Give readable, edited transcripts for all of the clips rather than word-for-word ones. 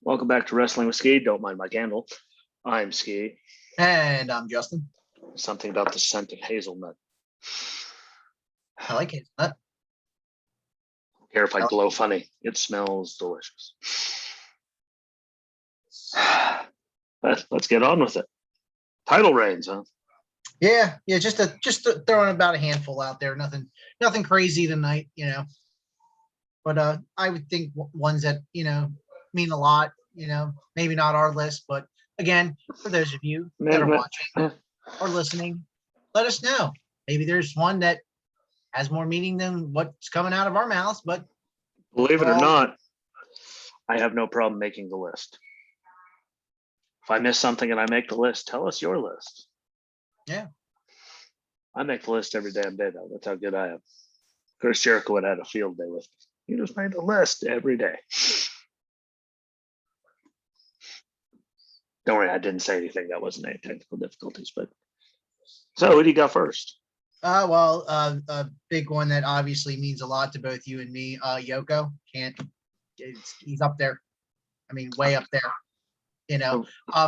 Welcome back to Wrestling with Ski. Don't mind my candle. I'm Ski. And I'm Justin. Something about the scent of hazelnut. I like hazelnut. I don't care if I glow funny. It smells delicious. Let's get on with it. Title reigns, huh? Yeah. Just throwing about a handful out there. Nothing crazy tonight, But I would think ones that mean a lot. Maybe not our list, but again, for those of you that are watching or listening, let us know. Maybe there's one that has more meaning than what's coming out of our mouths. But believe it or not, I have no problem making the list. If I miss something and I make the list, tell us your list. Yeah. I make the list every damn day, though. That's how good I am. Chris Jericho had a field day with me. He just made the list every day. Don't worry, I didn't say anything that wasn't any technical difficulties. But so, who do you got first? A big one that obviously means a lot to both you and me. Yoko he's up there. I mean, way up there.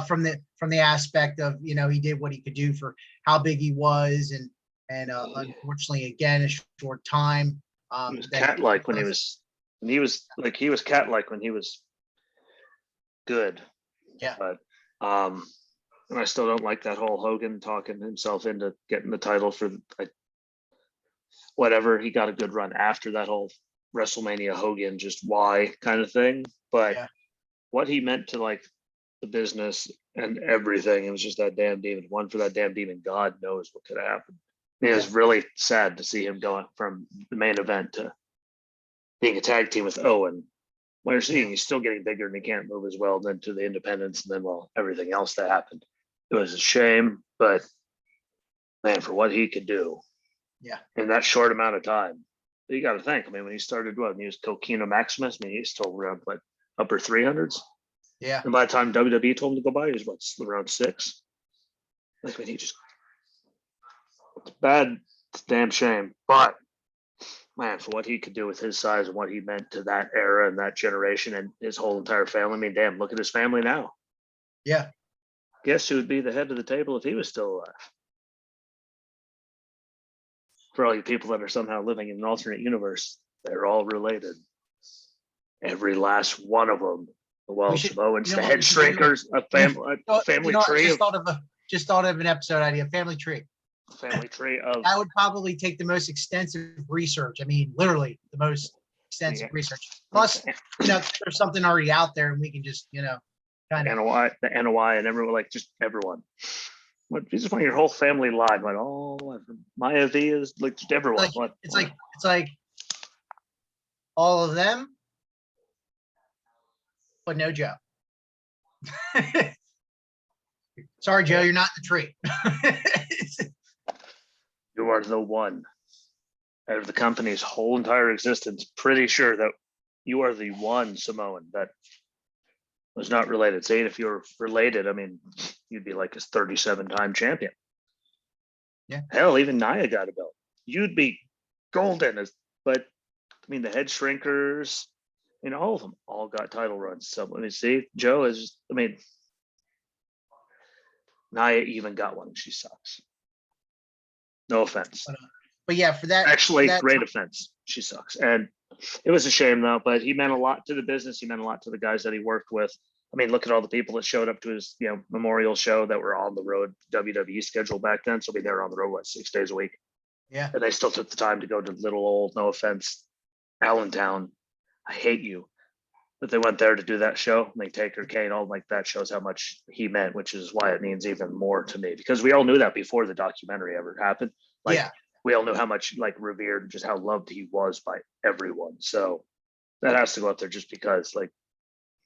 From the aspect of he did what he could do for how big he was, and unfortunately, again, a short time. He was cat-like when he was cat-like when he was good. Yeah. But and I still don't like that whole Hogan talking himself into getting the title for whatever. He got a good run after that whole WrestleMania Hogan, just why kind of thing. But what he meant to like the business and everything, it was just that damn demon. One for that damn demon, God knows what could have happened. I mean, it was really sad to see him going from the main event to being a tag team with Owen. When you're seeing he's still getting bigger and he can't move as well, then to the independents, and then everything else that happened. It was a shame, but man, for what he could do in that short amount of time, you got to think. I mean, when he started, when he was Coquino Maximus, I mean, he's still around upper 300s. Yeah. And by the time WWE told him to go by, he was around 6. Like, I mean, it's bad, it's a damn shame. But man, for what he could do with his size and what he meant to that era and that generation and his whole entire family. I mean, damn, look at his family now. Yeah. Guess who would be the head of the table if he was still alive? For all you people that are somehow living in an alternate universe, they're all related. Every last one of them. The Wells of Owens, the head shrinkers, a family tree. Just thought of an episode idea, family tree. Family tree of. I would probably take the most extensive research. I mean, literally the most extensive research. Plus, there's something already out there, and we can just, kind of the NOI and everyone, like just everyone. What you just want your whole family live? Like, Maya V is like just everyone. It's like all of them, but no Joe. Sorry, Joe, you're not in the tree. You are the one out of the company's whole entire existence. Pretty sure that you are the one Samoan that was not related. Saying if you're related, I mean, you'd be like a 37-time champion. Yeah. Hell, even Nia got a belt. You'd be golden. But I mean, the head shrinkers, all of them all got title runs. So let me see. Joe is. I mean, Nia even got one. She sucks. No offense. But yeah, for that. Actually, great offense. She sucks. And it was a shame, though, but he meant a lot to the business. He meant a lot to the guys that he worked with. I mean, look at all the people that showed up to his, memorial show that were on the road WWE schedule back then. So they were on the road, 6 days a week? Yeah. And they still took the time to go to little old, no offense, Allentown. I hate you. But they went there to do that show. Like Taker, Kane, all like that shows how much he meant, which is why it means even more to me. Because we all knew that before the documentary ever happened. We all knew how much revered and just how loved he was by everyone. So that has to go up there just because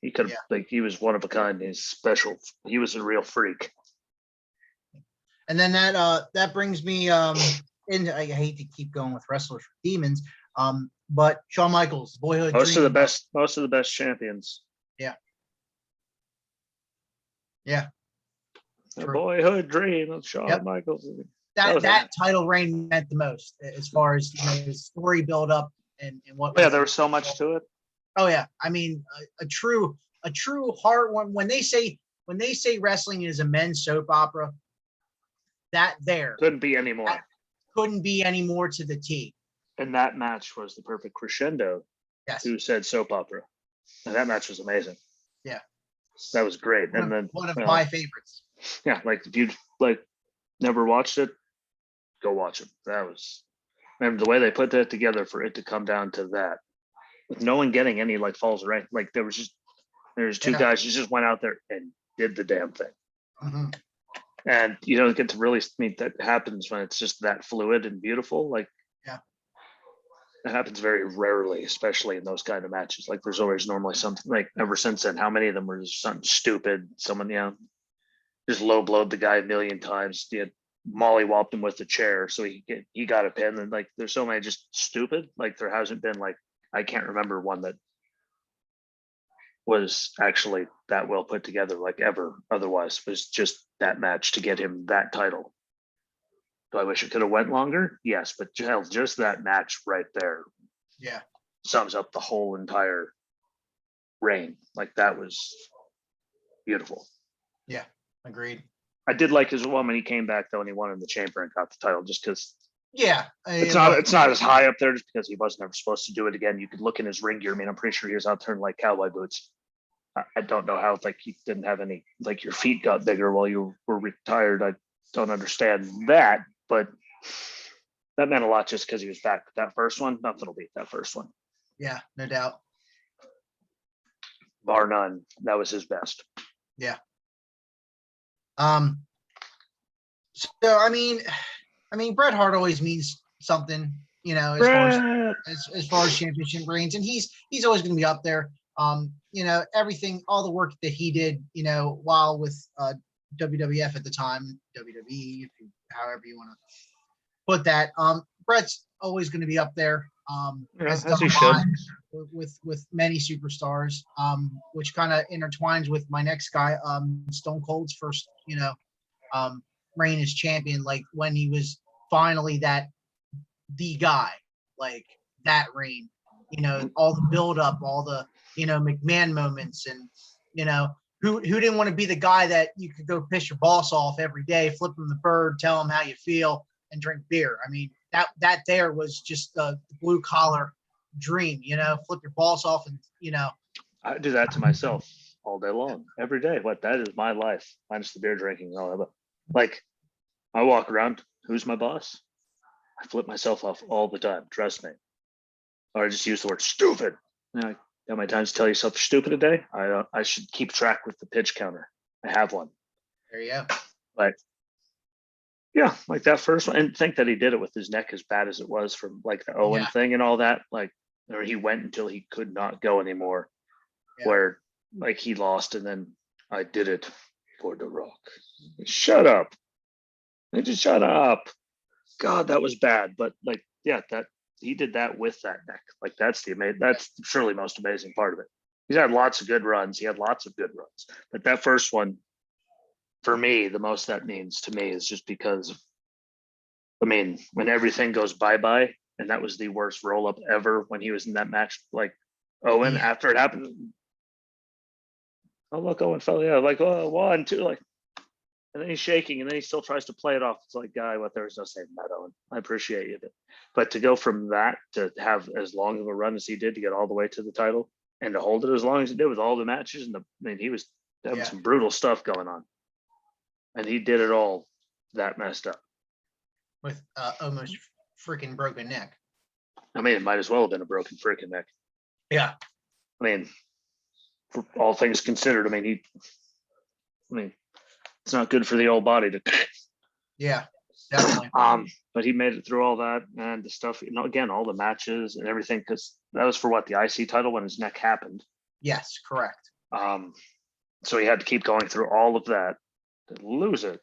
he could have he was one of a kind. He's special. He was a real freak. And then that brings me into, I hate to keep going with wrestlers for demons, but Shawn Michaels, boyhood most dream. Most of the best champions. Yeah. Yeah. A boyhood dream of Shawn Michaels. That title reign meant the most as far as the story build up and what. Yeah, there was so much to it. Oh yeah, I mean a true a true heart one. When they say wrestling is a men's soap opera, that there couldn't be any more. Couldn't be any more to the T. And that match was the perfect crescendo. Yes. Who said soap opera? And that match was amazing. Yeah. That was great. And then one of my favorites. Yeah, like if you like never watched it, go watch it. That was, remember the way they put that together for it to come down to that, with no one getting any like falls right. Like there's two guys who just went out there and did the damn thing. Mm-hmm. And you don't get to really meet that happens when it's just that fluid and beautiful. Like, it happens very rarely, especially in those kind of matches. Like there's always normally something, like ever since then, how many of them were just something stupid? Someone, just low blowed the guy a million times. He had mollywopped him with the chair, so he got a pin. And like there's so many just stupid. Like there hasn't been like, I can't remember one that was actually that well put together like ever. Otherwise, was just that match to get him that title. Do I wish it could have went longer? Yes, but just that match right there, sums up the whole entire reign. Like that was beautiful. Yeah, agreed. I did like his one when he came back though, and he won in the chamber and got the title, just because. It's not as high up there, just because he wasn't ever supposed to do it again. You could look in his ring gear. I mean, I'm pretty sure he was out there in like cowboy boots. I don't know how like he didn't have any, like your feet got bigger while you were retired. I don't understand that. But that meant a lot just because he was back. That first one, nothing will beat that first one. Yeah, no doubt. Bar none. That was his best. Yeah. So I mean, Bret Hart always means something, as far as championship reigns, and he's always going to be up there. Everything, all the work that he did, while with WWF at the time, WWE, however you want to put that. Bret's always going to be up there. As he should. With many superstars, which kind of intertwines with my next guy, Stone Cold's first, reign as champion, like when he was finally the guy, like that reign, all the build up, all the, McMahon moments, and, who didn't want to be the guy that you could go piss your boss off every day, flip him the bird, tell him how you feel, and drink beer. I mean, that there was just the blue collar dream, flip your boss off, and, I do that to myself all day long, every day. That is my life, minus the beer drinking and all that. But like, I walk around, who's my boss? I flip myself off all the time, trust me. Or I just use the word stupid. How many times tell yourself stupid a day? I should keep track with the pitch counter. I have one. There you go. But yeah, like that first one, and think that he did it with his neck as bad as it was from like the Owen thing and all that. Like, or he went until he could not go anymore, where like he lost, and then I did it for The Rock. Shut up. Just shut up. God, that was bad. But like, that he did that with that neck. Like that's surely most amazing part of it. He's had lots of good runs. He had lots of good runs. But that first one, for me, the most that means to me is just because, when everything goes bye-bye, and that was the worst roll-up ever when he was in that match, like Owen, after it happened. Oh, look, Owen fell. Yeah, like, oh, 1, 2, like, and then he's shaking, and then he still tries to play it off. It's like, guy, what, there was no saving that, Owen. I appreciate you. But to go from that to have as long of a run as he did to get all the way to the title and to hold it as long as he did with all the matches, and he was having some brutal stuff going on. And he did it all that messed up. With almost freaking broken neck. It might as well have been a broken freaking neck. Yeah. For all things considered, it's not good for the old body to. Yeah, definitely. But he made it through all that and the stuff, again, all the matches and everything, because that was for the IC title when his neck happened. Yes, correct. So he had to keep going through all of that to lose it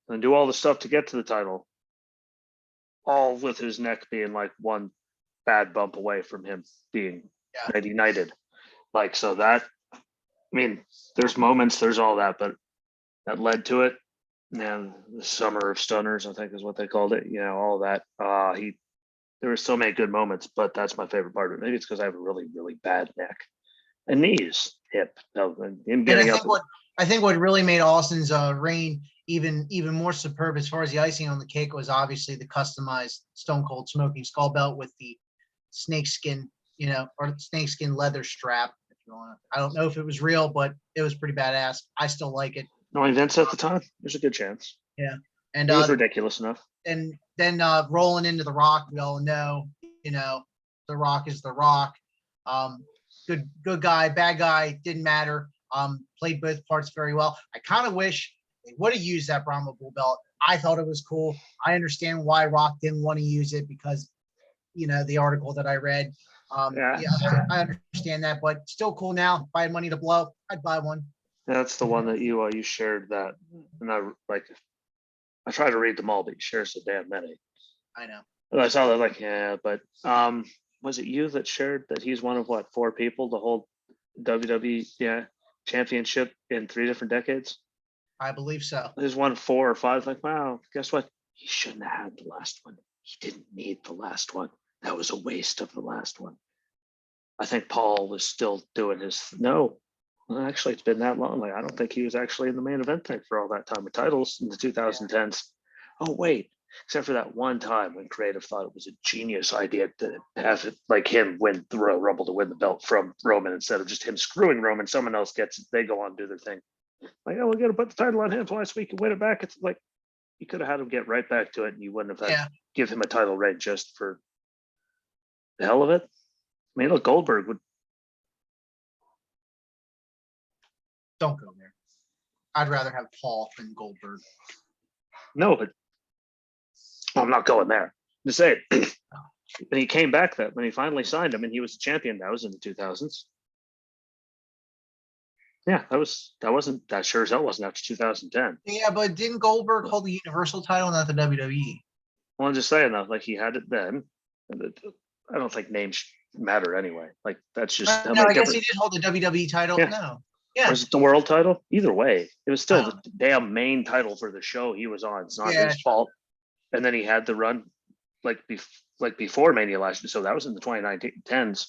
and do all the stuff to get to the title, all with his neck being like one bad bump away from him being united. Like, so that, there's moments, there's all that, but that led to it. And the summer of stunners, I think is what they called it. All that. There were so many good moments, but that's my favorite part of it. Maybe it's because I have a really, really bad neck and knees. hip. No, him And getting up. I think what really made Austin's reign even more superb as far as the icing on the cake was obviously the customized Stone Cold Smoking Skull belt with the snakeskin, or snakeskin leather strap. If you want, I don't know if it was real, but it was pretty badass. I still like it. Knowing Vince at the time, there's a good chance. Yeah, and it was ridiculous enough. And then rolling into The Rock, we all know, The Rock is The Rock. Good guy, bad guy, didn't matter. Played both parts very well. I kind of wish they would have used that Brahma Bull belt. I thought it was cool. I understand why Rock didn't want to use it because, the article that I read. Yeah, I understand that, but still cool now. If I had money to blow, I'd buy one. That's the one that you shared that, and I try to read them all, but you share so damn many. I know. And I saw that but was it you that shared that he's one of 4 people to hold WWE championship in 3 different decades? I believe so. There's won 4 or 5. Like, wow, guess what? He shouldn't have had the last one. He didn't need the last one. That was a waste of the last one. I think Paul was still doing his no. Well, actually, it's been that long. Like, I don't think he was actually in the main event thing for all that time with titles in the 2010s. Oh, wait. Except for that one time when Creative thought it was a genius idea to have it like him win the Royal Rumble to win the belt from Roman instead of just him screwing Roman. Someone else gets it. They go on and do their thing. Like, oh, we're going to put the title on him twice. We can win it back. It's like you could have had him get right back to it and you wouldn't have had to give him a title reign just for the hell of it. I mean, look, Goldberg would. Don't go there. I'd rather have Paul than Goldberg. No, but I'm not going there. To say it. When he came back, when he finally signed him and he was a champion, that was in the 2000s. Yeah, that sure as hell wasn't after 2010. Yeah, but didn't Goldberg hold the Universal title, not the WWE? Well, I'm just saying though, like he had it then. I don't think names matter anyway. Like that's just. No, I guess he did hold the WWE title. Yeah. No. Yeah. Was it the world title? Either way, it was still the damn main title for the show he was on. It's not his fault. And then he had the run before Mania last year. So that was in the 2010s.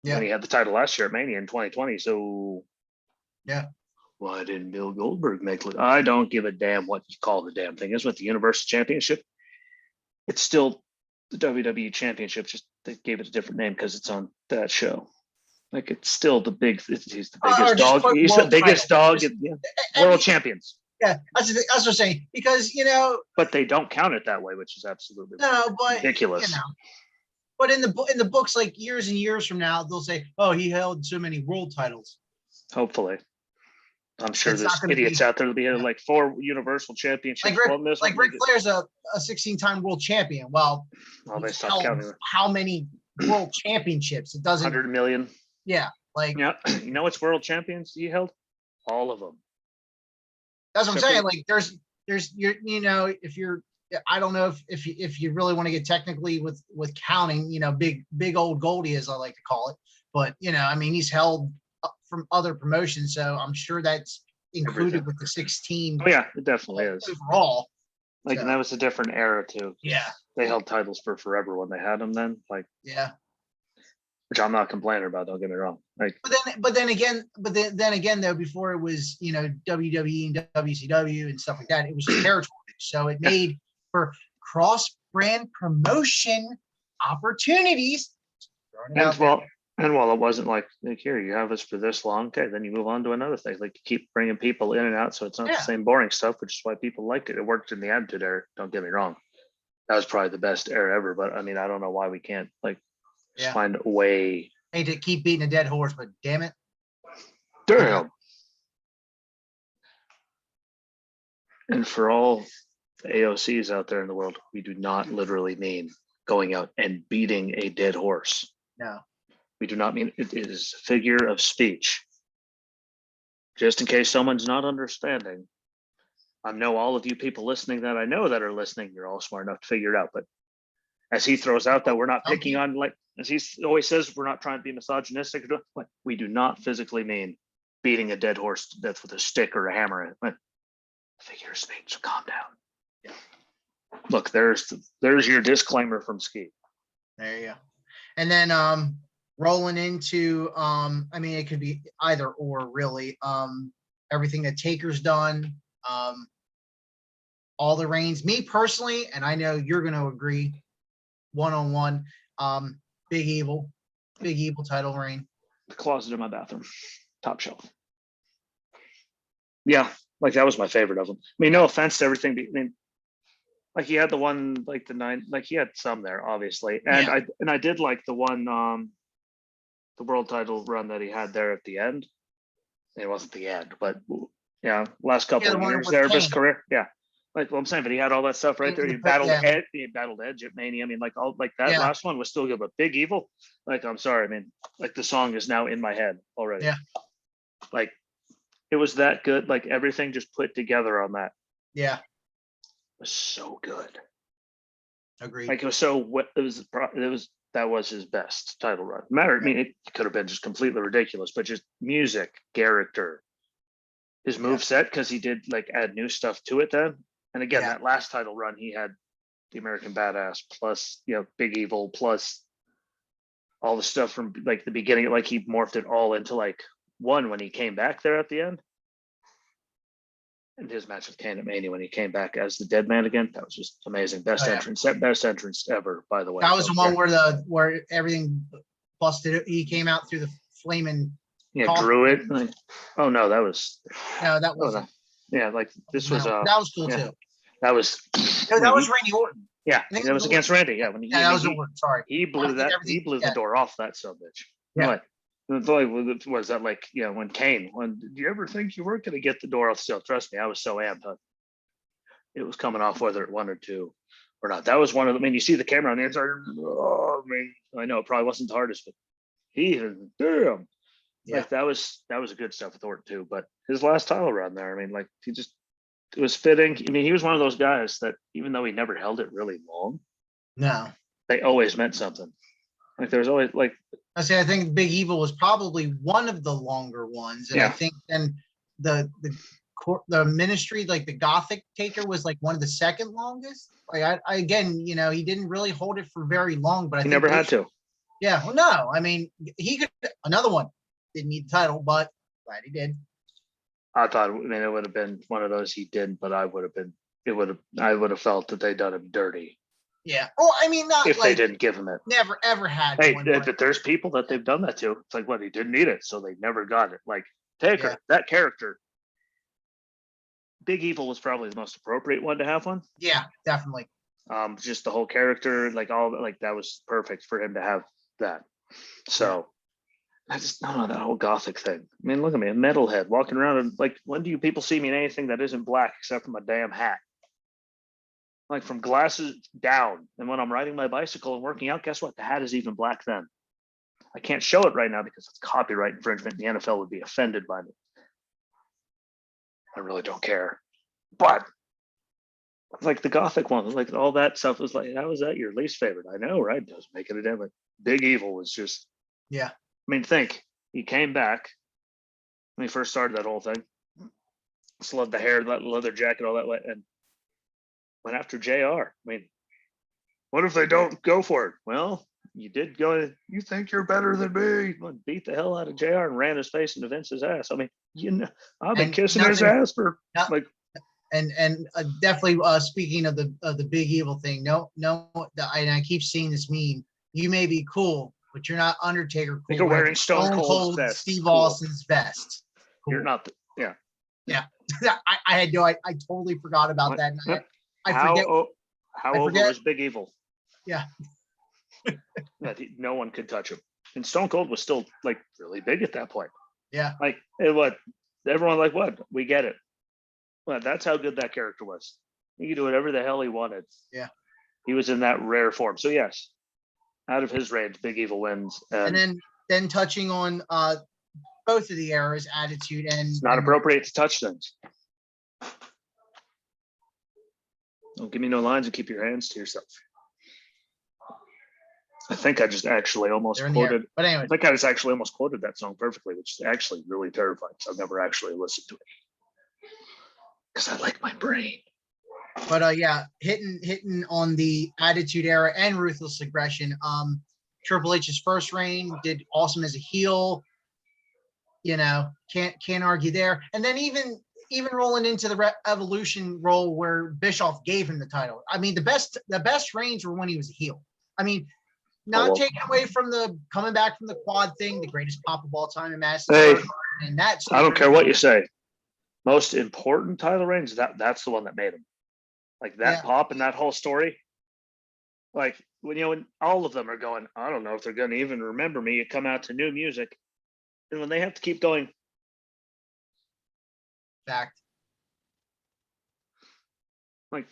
Yeah. And he had the title last year at Mania in 2020. So yeah. Why didn't Bill Goldberg make it? I don't give a damn what you call the damn thing. Is with the Universal Championship. It's still the WWE Championship. Just they gave it a different name because it's on that show. Like it's still the big. He's the biggest dog. He's the biggest dog. World champions. Yeah, that's what I'm saying because But they don't count it that way, which is absolutely ridiculous. But in the books, like years and years from now, they'll say, "Oh, he held so many world titles." Hopefully, I'm sure there's idiots out there that'll be like 4 Universal Championships. Like Ric Flair's a 16-time world champion. Well, they stopped counting. How many world championships? It doesn't. 100 million. Yeah, what's world champions he held? All of them. That's what I'm saying. Like there's if you're, I don't know if you really want to get technically with counting, big old Goldie, as I like to call it, but I mean he's held from other promotions, so I'm sure that's included with the 16. Oh yeah, it definitely is overall. And that was a different era too. Yeah, they held titles for forever when they had them then. Which I'm not complaining about. Don't get me wrong. But then again though, before it was WWE and WCW and stuff like that, it was territory. So it made for cross-brand promotion opportunities. And while it wasn't like here you have us for this long, okay, then you move on to another thing. Like you keep bringing people in and out, so it's not the same boring stuff, which is why people liked it. It worked in the Attitude Era. Don't get me wrong. That was probably the best era ever. But I mean, I don't know why we can't just find a way. Hate to keep beating a dead horse, but damn it. Damn. And for all the AOCs out there in the world, we do not literally mean going out and beating a dead horse. No. We do not mean it is a figure of speech. Just in case someone's not understanding. I know all of you people listening that I know that are listening, you're all smart enough to figure it out. But as he throws out that we're not picking on, as he always says, we're not trying to be misogynistic. We do not physically mean beating a dead horse to death with a stick or a hammer. Figure of speech. Calm down. Yeah. Look, there's your disclaimer from Ski. There you go. And then rolling into, I mean, it could be either or really. Everything that Taker's done, all the reigns. Me personally, and I know you're going to agree, one-on-one, Big Evil title reign. The closet in my bathroom, top shelf. Yeah, like that was my favorite of them. I mean, no offense to everything. I mean, like he had the one, like the 9, like he had some there, obviously, and I did like the one, the world title run that he had there at the end. It wasn't the end, but yeah, last couple of years there of his career. Yeah. Like what I'm saying, but he had all that stuff right there. He battled Edge, at Mania. I mean, like all like that last one was still good, but Big Evil, like I'm sorry, I mean, like the song is now in my head already. Yeah. Like it was that good. Like everything just put together on that. Yeah. Was so good. Agreed. Like it was that was his best title run. I mean, it could have been just completely ridiculous, but just music, character, his move set, because he did like add new stuff to it then. And again, that last title run, he had the American Badass plus, Big Evil plus all the stuff from like the beginning. Like he morphed it all into like one when he came back there at the end. And his match with Kane at Mania when he came back as the Dead Man again, that was just amazing. Best entrance ever, by the way. That was the one where everything busted. He came out through the flaming. Drew it. Like, oh no, that was. No, that wasn't. Like this was. That was cool too. That was. No, that was Randy Orton. Yeah, that was against Randy. Yeah, when that was Orton. Sorry, he blew that. He blew the door off that subbitch. Yeah. Was that like when Kane? Did you ever think you weren't going to get the door off? Still, trust me, I was so amped. It was coming off whether it wanted to or not. That was one of the. I mean, you see the camera on the inside. Oh, I mean, I know it probably wasn't the hardest, but damn. Yeah. Like that was a good stuff with Orton too. But his last title run there, I mean, like it was fitting. I mean, he was one of those guys that even though he never held it really long, they always meant something. Like there was always like. I think Big Evil was probably one of the longer ones, and I think then the Ministry, like the Gothic Taker, was like one of the second longest. Like I again, he didn't really hold it for very long, but I think never had to. Yeah, well, no, I mean he could another one. Didn't need the title, but glad he did. I thought, it would have been one of those he didn't, but I would have felt that they done him dirty. Yeah. Well, I mean, not if like, they didn't give him it. Never ever had. Hey, but there's people that they've done that to. It's like, what, he didn't need it, so they never got it. Like Taker, that character, Big Evil was probably the most appropriate one to have one. Yeah, definitely. Just the whole character, like all like that was perfect for him to have that. So. I just don't know that whole Gothic thing. I mean, look at me, a metalhead walking around and like, when do you people see me in anything that isn't black except for my damn hat? Like from glasses down. And when I'm riding my bicycle and working out, guess what? The hat is even black then. I can't show it right now because it's copyright infringement. The NFL would be offended by me. I really don't care. But like the Gothic one, like all that stuff was like, how was that your least favorite? I know, right? It doesn't make it a difference. Big Evil was just. Yeah. I mean, think he came back when he first started that whole thing. Still had the hair, that leather jacket, all that way, and went after JR. I mean, what if they don't go for it? Well, you did go. You think you're better than me? Beat the hell out of JR and ran his face into Vince's ass. I mean, I've been kissing his ass for like. And definitely speaking of the Big Evil thing. No, and I keep seeing this meme. You may be cool, but you're not Undertaker cool. You're wearing Stone Cold's vest. Steve Austin's vest. Cool. You're not. Yeah. I had I totally forgot about that. How over was Big Evil? Yeah. No one could touch him. And Stone Cold was still like really big at that point. Yeah. Like everyone like what? We get it. Well, that's how good that character was. He could do whatever the hell he wanted. Yeah. He was in that rare form. So yes, out of his range, Big Evil wins. And then touching on both of the eras, Attitude and. It's not appropriate to touch things. Don't give me no lines and keep your hands to yourself. I think I just actually almost quoted. But anyway, I think I just actually almost quoted that song perfectly, which is actually really terrifying because I've never actually listened to it. Because I like my brain. But hitting on the Attitude Era and Ruthless Aggression. Triple H's first reign, did awesome as a heel. You know, can't argue there. And then even rolling into the Evolution role where Bischoff gave him the title. I mean, the best reigns were when he was a heel. I mean, not taking away from the coming back from the quad thing, the greatest pop of all time in Madison Hey, Square Garden, and that. I don't care what you say. Most important title reigns, that's the one that made him. Like that pop and that whole story. Like when all of them are going, I don't know if they're going to even remember me. You come out to new music, and when they have to keep going. Fact. Like,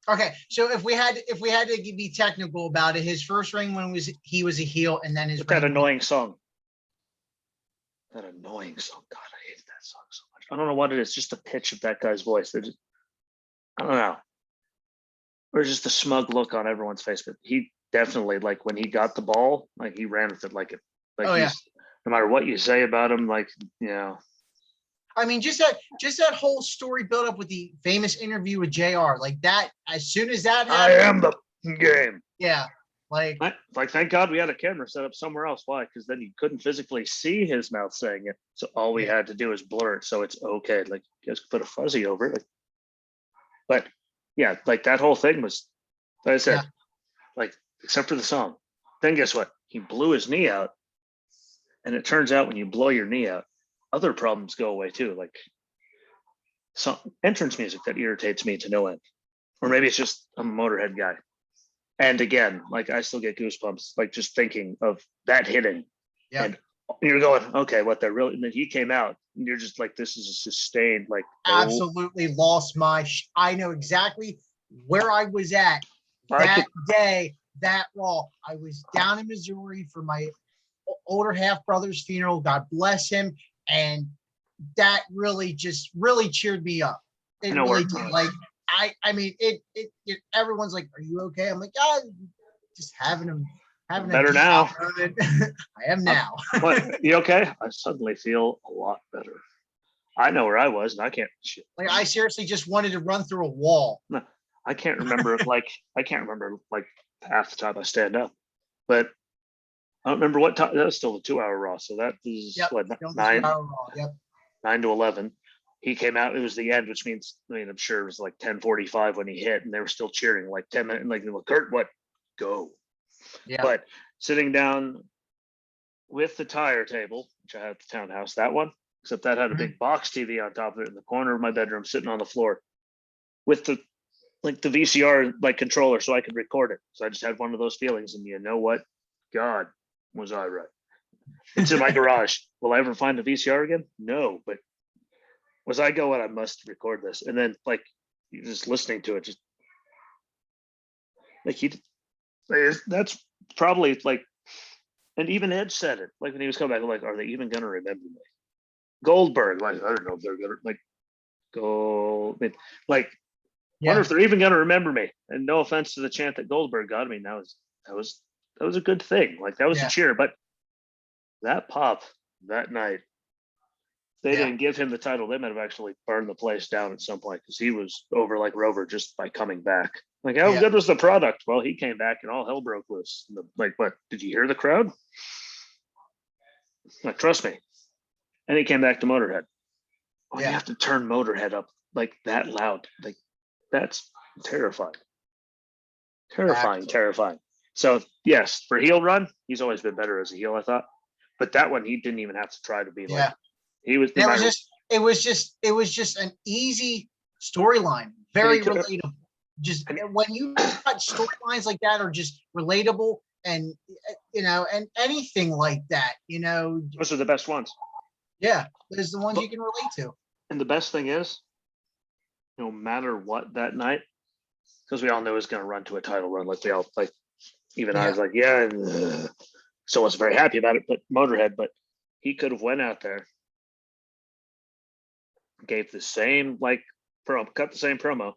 okay, so if we had to be technical about it, his first ring when he was a heel, and then his that annoying song. That annoying song. God, I hate that song so much. I don't know what it is. Just the pitch of that guy's voice. I don't know. Or just the smug look on everyone's face. But he definitely, like, when he got the ball, like, he ran with it like it. Like, no matter what you say about him, like, you know. I mean, just that whole story built up with the famous interview with JR, like that. As soon as that happened, I am the game. Yeah, like thank God we had a camera set up somewhere else. Why? Because then you couldn't physically see his mouth saying it. So all we had to do is blur it, so it's okay. Like, you guys could put a fuzzy over it. Like, but yeah, like that whole thing was, like I said, like, except for the song. Then guess what? He blew his knee out, and it turns out when you blow your knee out, other problems go away too, like some entrance music that irritates me to no end. Or maybe it's just I'm a Motorhead guy. And again, like, I still get goosebumps, like, just thinking of that hitting. Yeah. And you're going, okay, what they're really, and then he came out, and you're just like, this is a sustained, like, absolutely lost my, I know exactly where I was at that day, that Raw. I was down in Missouri for my older half brother's funeral. God bless him. And that really cheered me up. It really did. Like, I mean, it everyone's like, are you okay? I'm like, just having better now. I am now. What, you okay? I suddenly feel a lot better. I know where I was, and I can't. Shit. Like, I seriously just wanted to run through a wall. No, I can't remember. I can't remember like half the time I stand up, but I don't remember what time. That was still a 2-hour Raw, so that is what 9 to 11. He came out. It was the end, which means, I mean, I'm sure it was like 10:45 when he hit, and they were still cheering like 10 minutes. Like, Kurt, what? Go. Yeah. But sitting down with the tire table, which I had at the townhouse, that one, except that had a big box TV on top of it in the corner of my bedroom, sitting on the floor with the VCR like controller, so I could record it. So I just had one of those feelings, and you know what? God, was I right? It's in my garage. Will I ever find a VCR again? No, but was I going, I must record this. And then, like, you're just listening to it, just like that's probably like, and even Edge said it, like, when he was coming back, like, are they even gonna remember me? Goldberg, like, I don't know if they're gonna, like, wonder if they're even gonna remember me. And no offense to the chant that Goldberg got, I mean, that was a good thing. Like, that was a cheer, but that pop that night, they didn't give him the title. They might have actually burned the place down at some point, because he was over like Rover just by coming back. Like, how good was the product? Well, he came back and all hell broke loose. Like, what? Did you hear the crowd? Like, trust me. And he came back to Motorhead. Oh, you have to turn Motorhead up like that loud. Like, that's terrifying. Terrifying. So yes, for heel run, he's always been better as a heel, I thought. But that one, he didn't even have to try to be like. He was. It was just an easy storyline, very relatable. Just when you got storylines like that are just relatable, and and anything like that, those are the best ones. Yeah, there's the ones you can relate to. And the best thing is, no matter what that night, because we all knew it was going to run to a title run, like, we all, like, even I was like, so I was very happy about it, but Motorhead, but he could have went out there, gave the same, like, cut the same promo.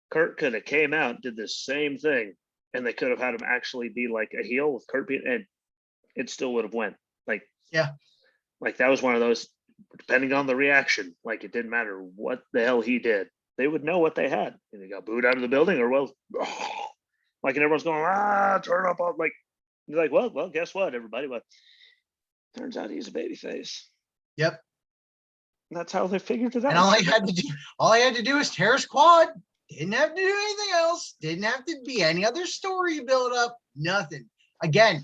Kurt could have came out, did the same thing, and they could have had him actually be like a heel with Kurt being, and it still would have went. Like, like, that was one of those, depending on the reaction, like, it didn't matter what the hell he did, they would know what they had. And they got booed out of the building, or, well, like, and everyone's going, turn up, like, You're like, well, guess what, everybody? But turns out he's a babyface. Yep. And that's how they figured it out. And all I had to do was tear his quad. Didn't have to do anything else. Didn't have to be any other story build up. Nothing. Again,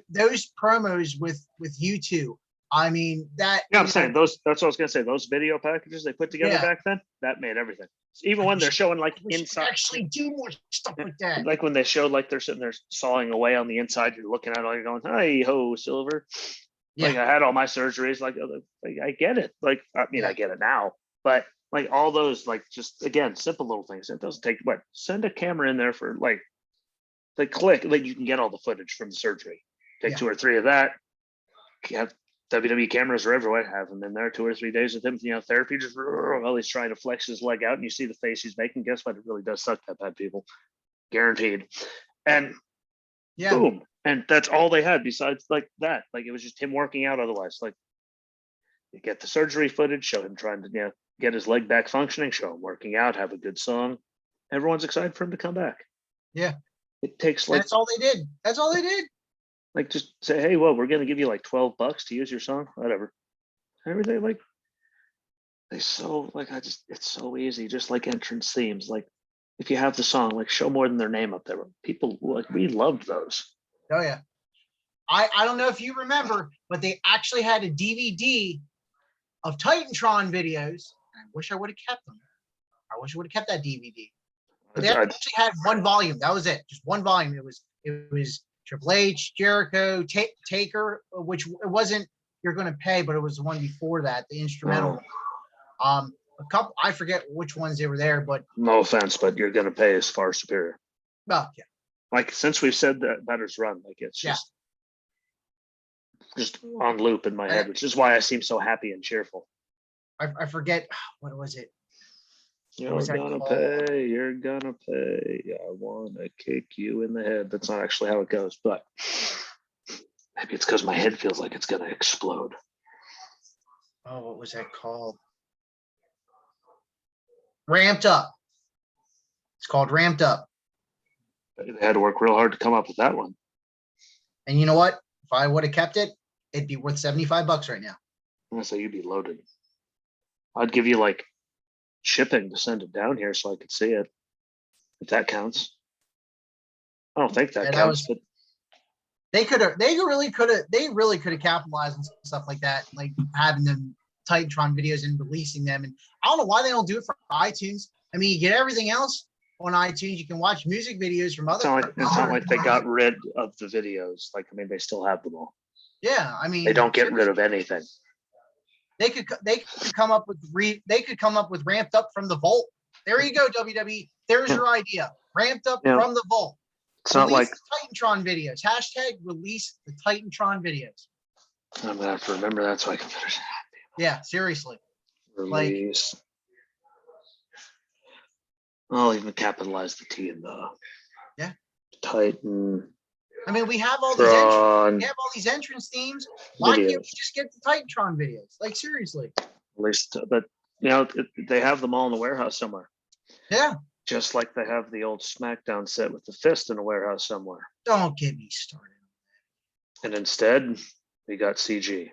those promos with you two. I mean that. Yeah, I'm saying those. That's what I was gonna say. Those video packages they put together back then, that made everything. Even when they're showing like inside, actually do more stuff like that. Like when they showed like they're sitting there sawing away on the inside, you're looking at it, all you're going, "Hi ho, Silver." Yeah. Like I had all my surgeries. Like I get it. Like I mean, I get it now. But like all those, like just again, simple little things. It doesn't take what. Send a camera in there for like click. Like you can get all the footage from the surgery. Take 2 or 3 of that. Have WWE cameras are everywhere. Have him in there 2 or 3 days with him. Therapy just while he's trying to flex his leg out, and you see the face he's making. Guess what? It really does suck that bad, people. Guaranteed. And boom. And that's all they had besides like that. Like it was just him working out otherwise. Like you get the surgery footage, show him trying to get his leg back functioning, show him working out, have a good song. Everyone's excited for him to come back. Yeah. It takes like that's all they did. That's all they did. Like just say, hey, well, we're gonna give you like $12 to use your song, whatever. Everything like it's so easy, just like entrance themes. Like if you have the song, like show more than their name up there. People like we loved those. Oh yeah. I don't know if you remember, but they actually had a DVD of Titantron videos. I wish I would have kept them. I wish I would have kept that DVD. But they actually had one volume. That was it. Just one volume. It was Triple H, Jericho, Taker, which it wasn't You're Gonna Pay, but it was the one before that, the instrumental. A couple, I forget which ones they were there, but no offense, just, but You're Gonna Pay is far superior. Well, yeah. Like since we've said that Better's Run, like it's just on loop in my head, which is why I seem so happy and cheerful. I forget what was it. You're gonna pay. You're gonna pay. I wanna kick you in the head. That's not actually how it goes, but maybe it's because my head feels like it's gonna explode. Oh, what was that called? Ramped Up. It's called Ramped Up. They had to work real hard to come up with that one. And you know what? If I would have kept it, it'd be worth $75 right now. I'm gonna say you'd be loaded. I'd give you like shipping to send it down here so I could see it, if that counts. I don't think that counts, but they really could have capitalized on stuff like that, like having them Titantron videos and releasing them. And I don't know why they don't do it for iTunes. I mean, you get everything else on iTunes. You can watch music videos from other. It's not like they got rid of the videos. Like, I mean, they still have them all. Yeah, I mean, they don't get rid of anything. They could come up with Ramped Up from the Vault. There you go, WWE. There's your idea. Ramped Up from the Vault. It's not like Titantron videos. # release the Titantron videos. I'm gonna have to remember that so I can finish that. Yeah, seriously. Release. I'll even capitalize the T in the Titan. I mean, we have all these entrance themes. Why can't we just get the Titantron videos? Like, seriously. At least, but they have them all in the warehouse somewhere. Yeah. Just like they have the old SmackDown set with the fist in a warehouse somewhere. Don't get me started. And instead, we got CG.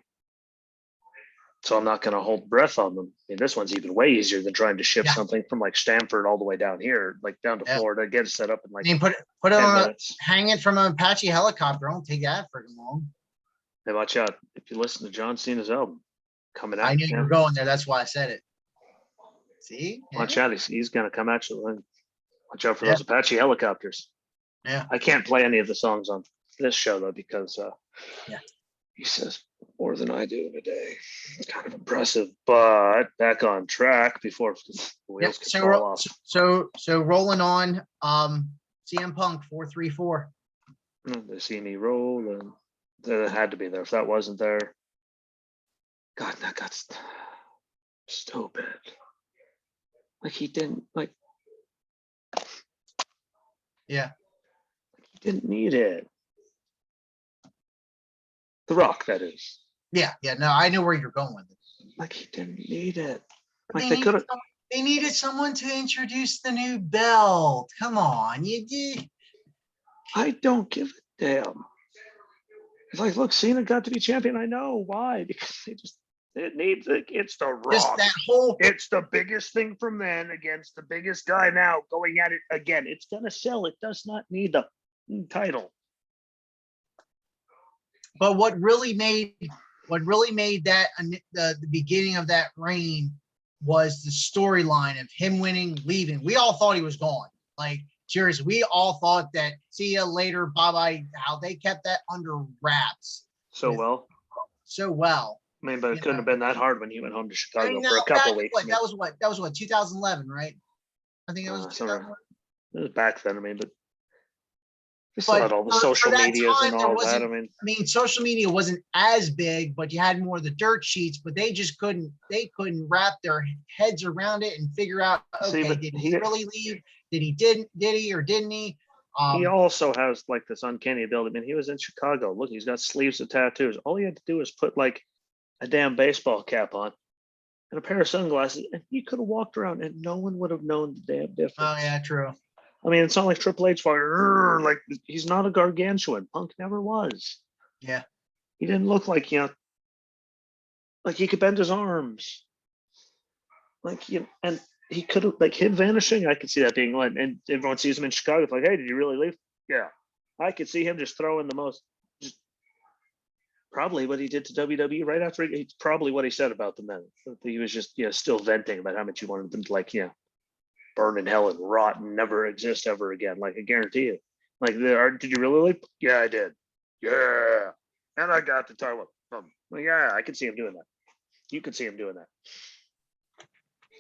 So I'm not going to hold breath on them. I mean, this one's even way easier than trying to ship something from like Stamford all the way down here, like down to Florida, get it set up in like. I mean, put it on hang it from an Apache helicopter. Don't take that freaking long. Hey, watch out! If you listen to John Cena's album coming out, I knew you were going there. That's why I said it. See, watch out! He's going to come at you. Watch out for those Apache helicopters. Yeah, I can't play any of the songs on this show though because he says more than I do in a day. It's kind of impressive, but back on track before the wheels can fall off. So rolling on, CM Punk 434. They see me roll, and that had to be there. If that wasn't there, God, that got stupid. Like he didn't like. Yeah. He didn't need it. The Rock, that is. Yeah. No, I know where you're going with it. Like he didn't need it. Like they could have. They needed someone to introduce the new belt. Come on, you did. I don't give a damn. It's like, look, Cena got to be champion. I know why, because it needs it. It's the Just Rock. that whole. It's the biggest thing from then against the biggest guy now going at it again. It's gonna sell. It does not need the title. But what really made that the beginning of that reign was the storyline of him winning, leaving. We all thought he was gone. Like, seriously, we all thought that see you later, bye-bye. How they kept that under wraps so well. I mean, but it couldn't have been that hard when he went home to Chicago for a couple weeks. That was what 2011, right? I think it was 2011. It was back then. I mean, but we still had all the social medias and all that. I mean, social media wasn't as big, but you had more of the dirt sheets. But they just couldn't wrap their heads around it and figure out. Okay, did he really leave? Did he? Did he or didn't he? He also has like this uncanny ability. I mean, he was in Chicago. Look, he's got sleeves of tattoos. All he had to do is put like a damn baseball cap on and a pair of sunglasses, and he could have walked around and no one would have known the damn difference. Oh yeah, true. I mean, it's not like Triple H like he's not a gargantuan. Punk never was. Yeah. He didn't look like, like he could bend his arms. Like, and he could have, like, him vanishing, I could see that being like, and everyone sees him in Chicago. It's like, hey, did you really leave? Yeah. I could see him just throwing the most, just probably what he did to WWE right after it's probably what he said about them then. He was just, still venting about how much he wanted them to, like, burn in hell and rot and never exist ever again. Like, I guarantee you. Like, did you really leave? Yeah, I did. Yeah. And I got the title. Well, yeah, I could see him doing that. You could see him doing that.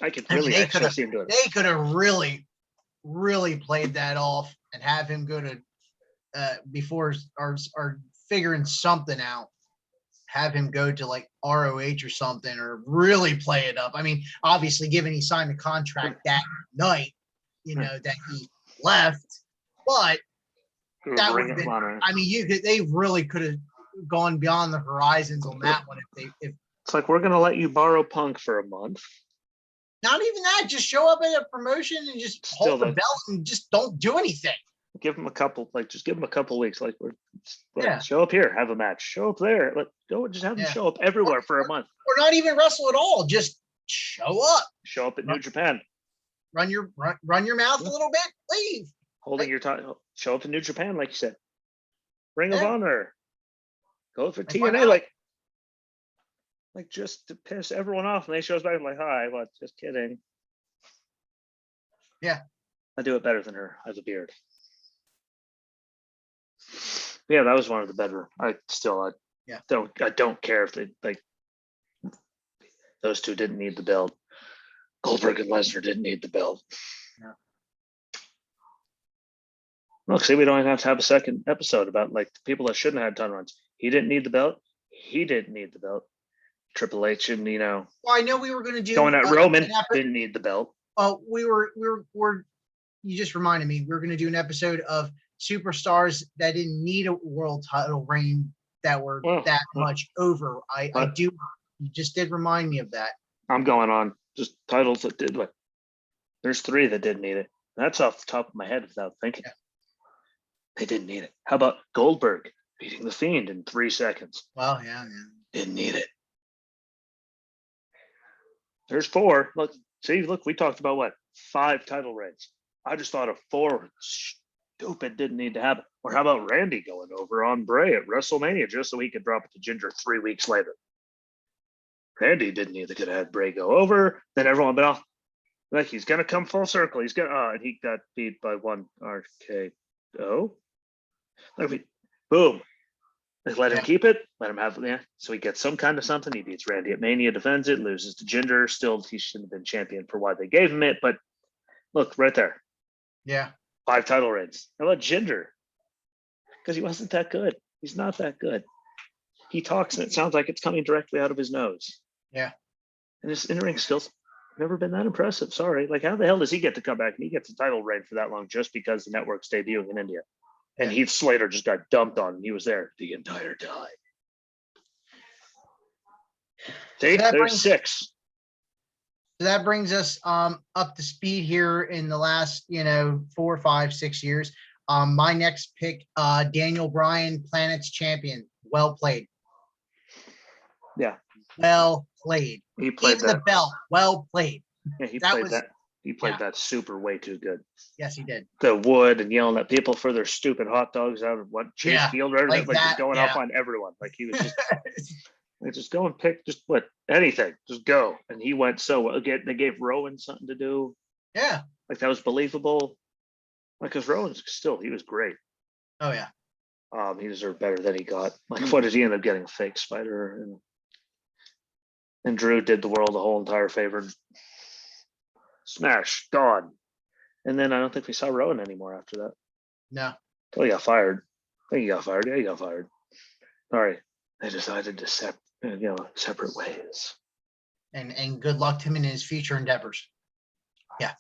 I could really actually see him doing it. They could have really, really played that off and have him go to before or figuring something out. Have him go to like ROH or something, or really play it up. I mean, obviously, given he signed the contract that night, that he left, but that would have been. I mean, they really could have gone beyond the horizons on that one if it's like, we're going to let you borrow Punk for a month. Not even that. Just show up at a promotion and just hold the belt and just don't do anything. Give him a couple, just give him a couple weeks. Like, show up here, have a match. Show up there. Go and just have him show up everywhere for a month. Or not even wrestle at all. Just show up. Show up at New Japan. Run your mouth a little bit. Leave. Holding your time. Show up in New Japan, like you said. Ring of Honor. Go for TNA, like just to piss everyone off, and they shows back like, hi, what? Just kidding. Yeah. I do it better than her. I have a beard. Yeah, that was one of the better. I don't care if they those two didn't need the belt. Goldberg and Lesnar didn't need the belt. Yeah. Look, see, we don't even have to have a second episode about the people that shouldn't have had ton runs. He didn't need the belt. He didn't need the belt. Triple H and Well, I know we were going to do going at Roman didn't need the belt. Oh, we were. You just reminded me. We were going to do an episode of superstars that didn't need a world title reign that were that much over. I do. You just did remind me of that. I'm going on just titles that did. There's 3 that didn't need it. That's off the top of my head without thinking. Yeah. They didn't need it. How about Goldberg beating the Fiend in 3 seconds? Well, yeah. Didn't need it. There's 4. Look, we talked about 5 title reigns. I just thought of 4 stupid didn't need to happen. Or how about Randy going over on Bray at WrestleMania just so he could drop it to Ginger 3 weeks later? Randy didn't need to could have had Bray go over. Then everyone been off. Like, he's gonna come full circle. He's gonna and he got beat by 1 RKO. Boom. Let him keep it. Let him have it. So he gets some kind of something. He beats Randy at Mania, defends it, loses to Jinder. Still, he shouldn't have been champion for why they gave him it. But look, right there. Yeah. 5 title reigns. How about Jinder? Because he wasn't that good. He's not that good. He talks and it sounds like it's coming directly out of his nose. Yeah. And his in-ring skills never been that impressive. Sorry. How the hell does he get to come back and he gets a title reign for that long just because the network's debuting in India? And Heath Slater just got dumped on and he was there the entire time. See, there's 6. So that brings us up to speed here in the last 4, 5, 6 years. My next pick, Daniel Bryan, Planet's champion. well played. Yeah. Well played. He played Even that. the belt, well played. Yeah, he that played was- that. He played that super way too good. Yes, he did. The wood and yelling at people for their stupid hot dogs out of what Chase Yeah, Field, right? like Like that, just going yeah. off on everyone. Like he was just like, just go and pick just what anything, just go. And he went so well. Again, they gave Rowan something to do. Yeah. Like that was believable. Like because Rowan's still he was great. Oh yeah. He deserved better than he got. Like what did he end up getting? A fake spider and Drew did the world a whole entire favor. Smash, gone. And then I don't think we saw Rowan anymore after that. No. Oh, he got fired. I think he got fired. Yeah, he got fired. Sorry. They decided to separate ways. And good luck to him in his future endeavors. Yeah.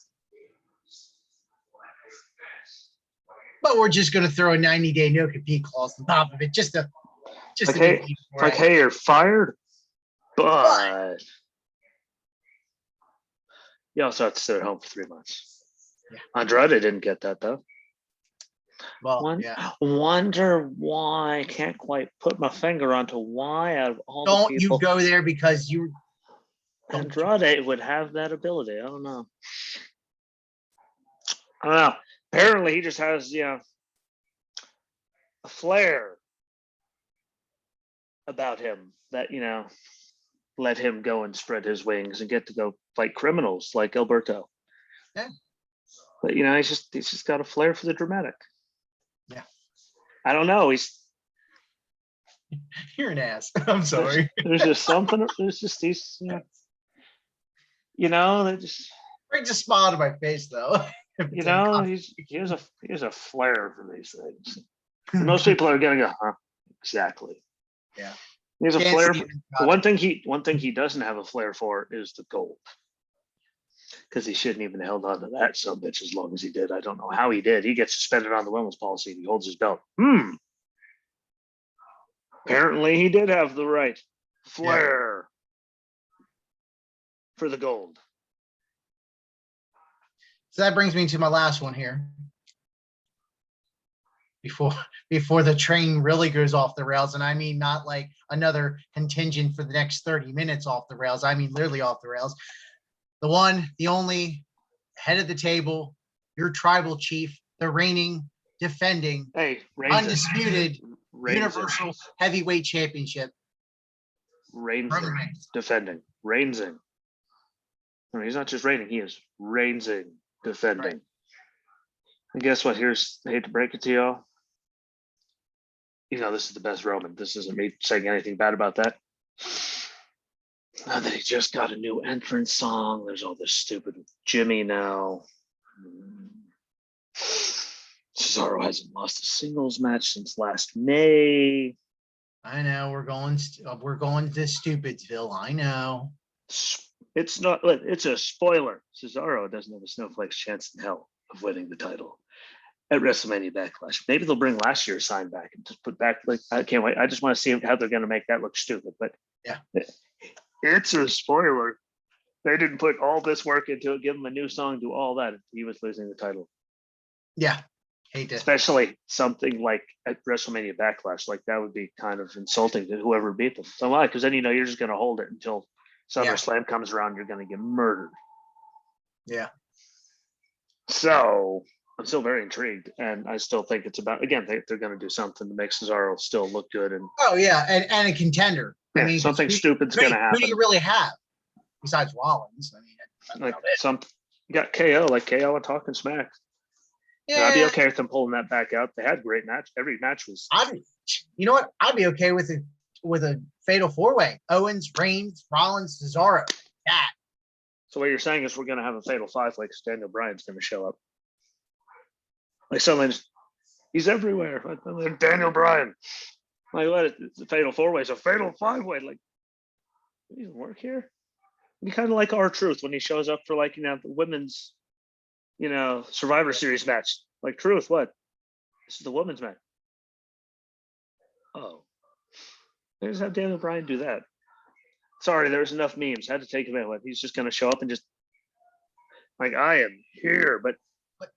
But we're just going to throw a 90-day no compete clause on top of it, just to hey, you're fired, but you also have to sit at home for 3 months. Yeah. Andrade didn't get that though. Well, Wonder why. I can't quite put my finger onto why out of all don't the people. you go there because you. Andrade would have that ability. I don't know. Apparently, he just has a flair about him that let him go and spread his wings and get to go fight criminals like Alberto. Yeah. But he's just got a flair for the dramatic. Yeah. I don't know. You're an ass. I'm sorry. There's just something. There's just these. They just brings a smile to my face though. He has a flair for these things. And most people are gonna go, huh? Exactly. Yeah. He has a flair. One thing he doesn't have a flair for is the gold. Because he shouldn't even held on to that some bitch as long as he did. I don't know how he did. He gets suspended on the women's policy. He holds his belt. Apparently he did have the right flair for the gold. So that brings me to my last one here. Before the train really goes off the rails, and I mean not like another contingent for the next 30 minutes off the rails. I mean literally off the rails. The one, the only, head of the table, your tribal chief, the reigning, defending, undisputed Universal Heavyweight Championship. Defending. Reigning. No, he's not just reigning, he is reigning, defending. Right. And guess what? I hate to break it to y'all. This is the best Roman. This isn't me saying anything bad about that. Now that he just got a new entrance song, there's all this stupid Jimmy now. Cesaro hasn't lost a singles match since last May. I know we're going to Stupidsville. I know. It's a spoiler. Cesaro doesn't have a snowflake's chance in hell of winning the title at WrestleMania Backlash. Maybe they'll bring last year's sign back and just put back. I can't wait. I just want to see how they're going to make that look stupid. But yeah, it's a spoiler. They didn't put all this work into it, give him a new song, do all that. He was losing the title. Yeah, hate it. Especially something like at WrestleMania Backlash, like that would be kind of insulting to whoever beat them. So why? Because then you're just going to hold it until SummerSlam comes around. You're going to get murdered. Yeah. So I'm still very intrigued, and I still think it's about. Again, they're going to do something to make Cesaro still look good. And and a contender. Yeah, I mean, something stupid's going to happen. Who do you really have besides Rollins? I mean, you got KO, like KO and talking smack. Yeah, I'd be okay with them pulling that back out. They had a great match. Every match was. You know what? I'd be okay with a fatal 4-way: Owens, Reigns, Rollins, Cesaro. That. So what you're saying is we're going to have a fatal 5-way because Daniel Bryan's going to show up. Like he's everywhere. Daniel Bryan. Like what? It's a fatal 4-way. It's a fatal 5-way. Like, he doesn't work here. Be kind of like R-Truth when he shows up for the women's, Survivor Series match. Like Truth, what? This is the women's match. Oh, they just have Daniel Bryan do that. Sorry, there was enough memes. Had to take him out. He's just going to show up and just like I am here, but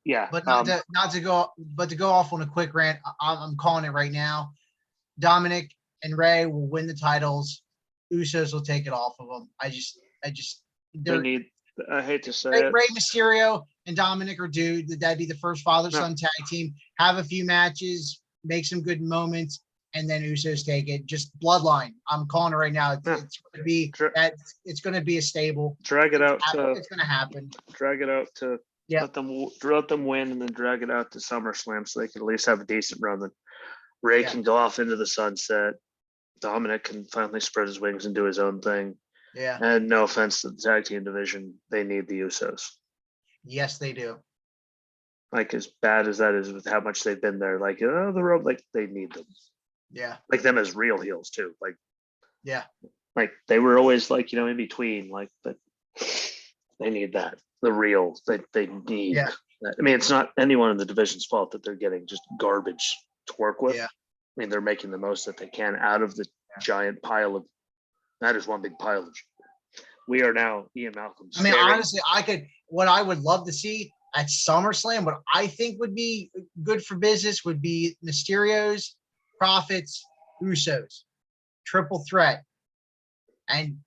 yeah. But to go off on a quick rant. I'm calling it right now. Dominic and Ray will win the titles. Usos will take it off of them. I hate to say Ray, it. Ray Mysterio and Dominic are due. That'd be the first father-son tag team. Have a few matches, make some good moments, and then Usos take it. Just bloodline. I'm calling it right now. It's going to be a stable. Drag it out. It's going to happen. Drag it out to let them win, and then drag it out to SummerSlam so they can at least have a decent run. Then Ray can go off into the sunset. Dominic can finally spread his wings and do his own thing. Yeah. And no offense to the tag team division, they need the Usos. Yes, they do. Like, as bad as that is with how much they've been there, like, the road, like, they need them. Yeah. Like them as real heels too. Like, yeah. Like they were always like, in between, like, but they need that. The real, they need that. I mean, it's not anyone in the division's fault that they're getting just garbage to work with. Yeah. I mean, they're making the most that they can out of the giant pile of, that is one big pile of, we are now Ian Malcolm. I mean, honestly, what I would love to see at SummerSlam, what I think would be good for business would be Mysterio's, Profits, Usos, triple threat. And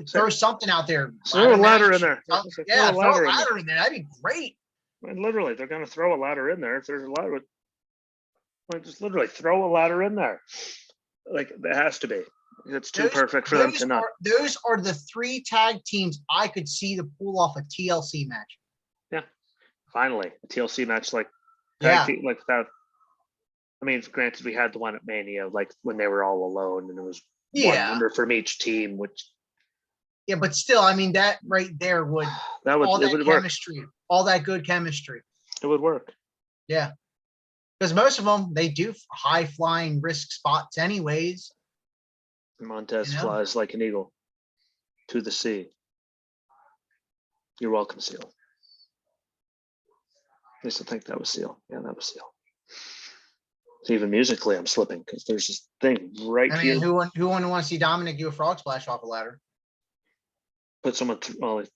throw something out there. Throw a ladder in there. Throw a ladder in there. That'd be great. I mean, literally, they're going to throw a ladder in there. If there's a ladder, just literally throw a ladder in there. Like, it has to be. It's too perfect for them to not. Those are the 3 tag teams I could see to pull off a TLC match. Yeah, finally, a TLC match like that. I mean, granted, we had the one at Mania, like when they were all alone, and it was one member from each team, which. Yeah, but still, I mean, that right there would chemistry, work. All that good chemistry. It would work. Yeah, because most of them, they do high flying risk spots anyways. Montez flies like an eagle to the sea. You're welcome, Seal. I used to think that was Seal. Yeah, that was Seal. So even musically, I'm slipping because there's this thing right here. I mean, who wouldn't want to see Dominic do a frog splash off a ladder? Put someone through.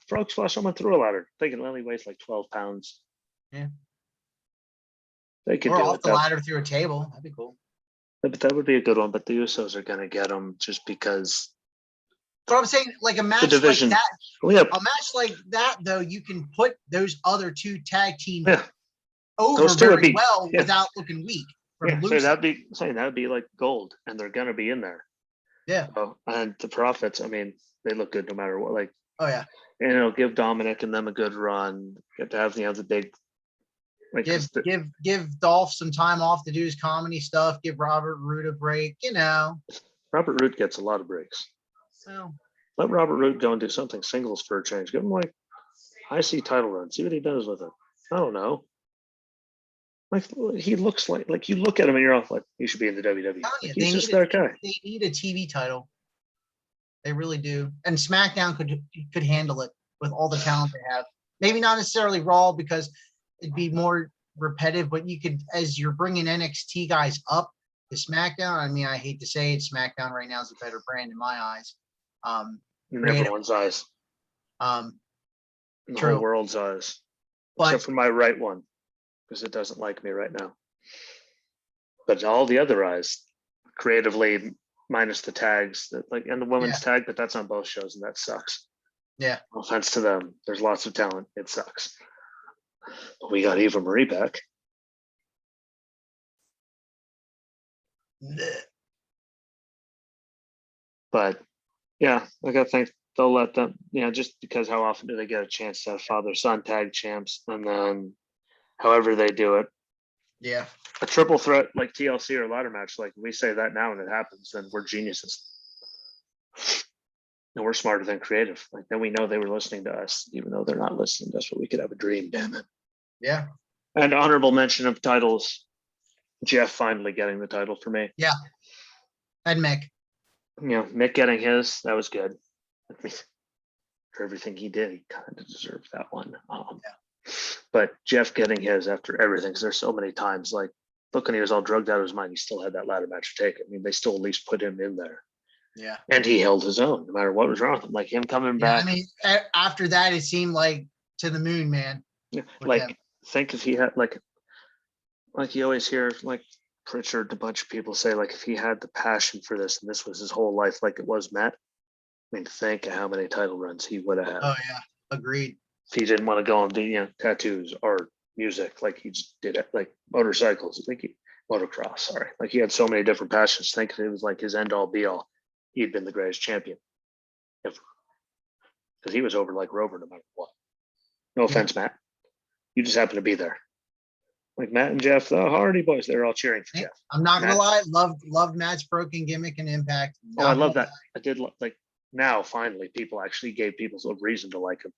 Frog splash someone through a ladder. They can only weighs like 12 pounds. Yeah. They could do off the ladder through a table. That'd be cool. But that would be a good one. But the Usos are going to get them just because. But I'm saying, like a match like that. A match like that, though, you can put those other 2 tag teams over very well without looking weak. That'd be like gold, and they're going to be in there. Yeah. And the Profits, I mean, they look good no matter what. Like. Oh yeah. And it'll give Dominic and them a good run. Get to have the big. Like, give Dolph some time off to do his comedy stuff. Give Robert Roode a break. Robert Roode gets a lot of breaks. So let Robert Roode go and do something singles for a change. Give him like IC title run. See what he does with it. I don't know. Like, he looks like you look at him and you're off like he should be in the WWE. Like, he's just that guy. They need a TV title. They really do. And SmackDown could handle it with all the talent they have. Maybe not necessarily Raw because it'd be more repetitive, but you could, as you're bringing NXT guys up to SmackDown. I mean, I hate to say it, SmackDown right now is a better brand in my eyes. In everyone's eyes. In the whole world's eyes. Except for my right one, because it doesn't like me right now. But all the other eyes, creatively, minus the tags, and the women's tag, but that's on both shows, and that sucks. Yeah. No offense to them. There's lots of talent. It sucks. But we got Eva Marie back. But yeah, I gotta think they'll let them, just because how often do they get a chance to have father-son tag champs, and then however they do it. Yeah. A triple threat like TLC or ladder match, like we say that now and it happens, then we're geniuses. And we're smarter than creative. Like, then we know they were listening to us, even though they're not listening to us, but we could have a dream, damn it. Yeah. And honorable mention of titles, Jeff finally getting the title for me. Yeah. And Mick. Mick getting his, that was good. For everything he did, he kind of deserved that one. But Jeff getting his after everything, because there's so many times, like, look, when he was all drugged out of his mind, he still had that ladder match to take. I mean, they still at least put him in there. Yeah. And he held his own, no matter what was wrong with him. Like, him coming back. I mean, after that, it seemed like to the moon, man. Yeah. Like, think if he had, like you always hear, like, Pritchard, a bunch of people say, like, if he had the passion for this and this was his whole life, like it was Matt, I mean, think of how many title runs he would have had. Oh yeah, agreed. If he didn't want to go and do, tattoos, art, music, like he just did it, like motorcycles, motocross, sorry. Like he had so many different passions. Think it was like his end all be all. He'd been the greatest champion ever. Because he was over like Rover no matter what. No offense, Matt. You just happen to be there. Like Matt and Jeff, the Hardy Boys, they're all cheering for Jeff. I'm not gonna lie, loved Matt's broken gimmick and Impact. Oh, I love that. I did like now finally people actually gave people a reason to like him.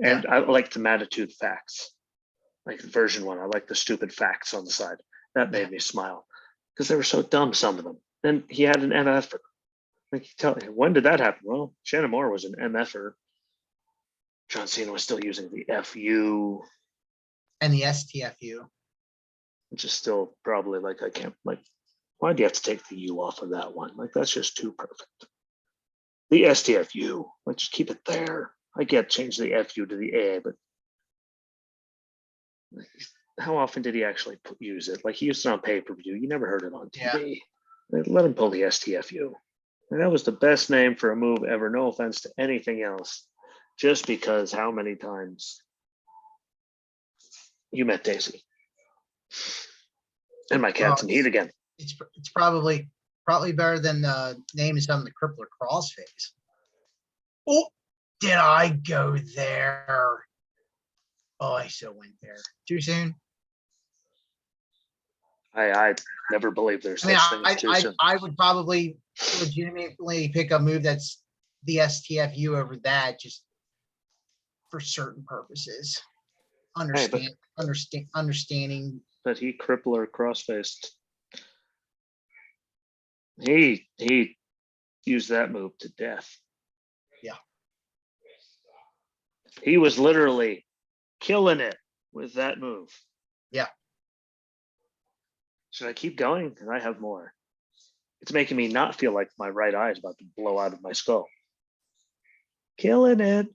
And I like the Mattitude facts. Like version 1. I like the stupid facts on the side. That made me smile. Because they were so dumb, some of them. Then he had an MFer. Like when did that happen? Well, Shannon Moore was an MFer. John Cena was still using the FU. And the STFU. Which is still probably like, I can't, like, why do you have to take the U off of that one? Like, that's just too perfect. The STFU, like, just keep it there. I get change the FU to the A, but like, how often did he actually use it? Like, he used it on pay-per-view. You never heard it on TV. Like, let him pull the STFU. And that was the best name for a move ever. No offense to anything else. Just because how many times you met Daisy. And my cat's in heat again. It's probably better than the name of some of the Crippler Crossface. Oh, did I go there? Oh, I so went there. Too soon? I never believed there's such things too soon. I would probably legitimately pick a move that's the STFU over that, just for certain purposes. Understanding. But he crippler crossfaced. He used that move to death. Yeah. He was literally killing it with that move. Yeah. Should I keep going? Because I have more. It's making me not feel like my right eye is about to blow out of my skull. Killing it.